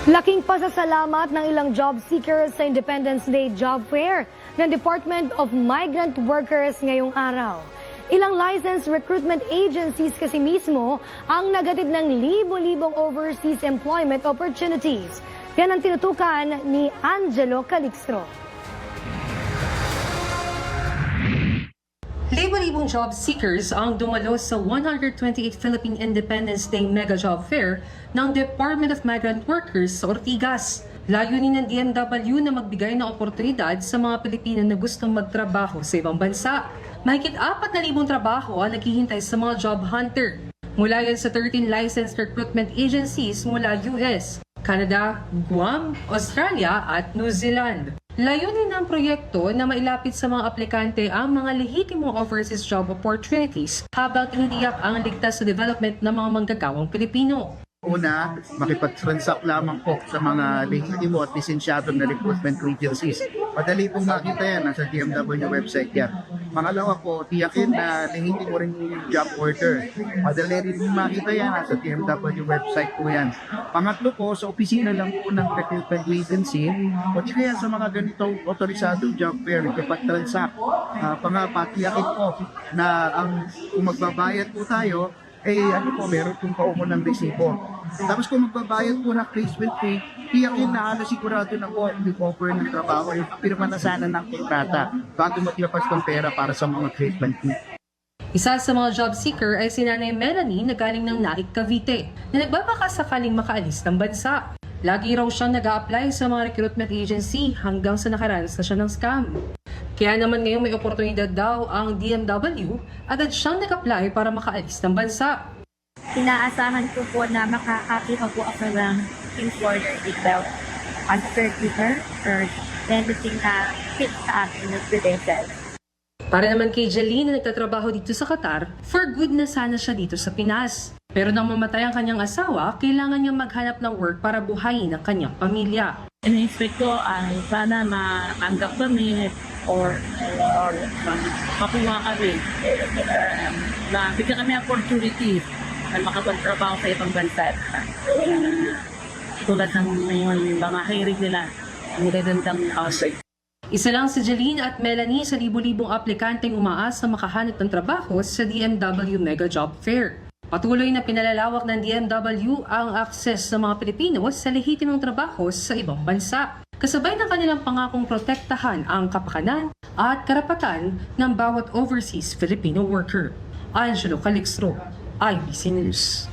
Laking pasasalamat ng ilang job seekers sa Independence Day Job Fair ng Department of Migrant Workers ngayong araw. Ilang licensed recruitment agencies kasi mismo ang nagatid ng libo-libong overseas employment opportunities. Yan ang tinutukan ni Angelo Calixtro. Libo-libong job seekers ang dumalo sa 128th Philippine Independence Day Mega Job Fair ng Department of Migrant Workers sa Ortigas. Layunin ng DMW na magbigay ng oportunidad sa mga Pilipino na gustong magtrabaho sa ibang bansa. Mahigit 4,000 trabaho ang naghihintay sa mga job hunter. Mula yan sa 13 licensed recruitment agencies mula US, Canada, Guam, Australia at New Zealand. Layunin ng proyekto na mailapit sa mga aplikante ang mga lehitimong overseas job opportunities habang tiniyak ang ligtas sa development ng mga manggagawang Pilipino. Una, makipag-transact lamang po sa mga lehitimo at lisensyado na recruitment agencies. Madali pong makita yan, nasa DMW website yan. Pangalawa po, tiyakin na lehitimo rin yung job order. Madali rin pong makita yan, nasa DMW website po yan. Pangatlo po, sa opisina lang po ng recruitment agency, o di kaya sa mga ganitong otorisadong job fair, makipag-transact. Pangapat, tiyakin po na kung magbabayad po tayo, meron pong kaumo ng resibo. Tapos kung magbabayad po ng placement fee, tiyakin na sigurado na po yung offer ng trabaho, yung pirma na sana ng kontrata bago maglabas ng pera para sa mga placement fee. Isa sa mga job seeker ay si Nanay Melanie na galing ng Naik, Cavite, na nagbabakasakaling makaalis ng bansa. Lagi raw siyang nag-a-apply sa mga recruitment agency hanggang sa nakaranas na siya ng scam. Kaya naman ngayon may oportunidad daw ang DMW at siyang nag-apply para makaalis ng bansa. Inaasahan ko po na makakakuha po ako ng employer detail as caregiver or anything na fit sa akin ng credentials. Para naman kay Jeline na nagtatrabaho dito sa Qatar, for good na sana siya dito sa Pinas. Pero nang mamatay ang kanyang asawa, kailangan niyang maghanap ng work para buhayin ang kanyang pamilya. In-expect ko ang sana maanggap kami or makuha kami na bigyan kami opportunity na makapagtrabaho sa ibang bansa. Tulad ng mga hiring nila, ang gagandang housing. Isa lang si Jeline at Melanie sa libu-libong aplikanteng umaasa makahanap ng trabaho sa DMW Mega Job Fair. Patuloy na pinalalawak ng DMW ang akses ng mga Pilipino sa lehitimong trabaho sa ibang bansa. Kasabay ng kanilang pangakong protektahan ang kapakanan at karapatan ng bawat overseas Filipino worker. Angelo Calixtro, IBC News.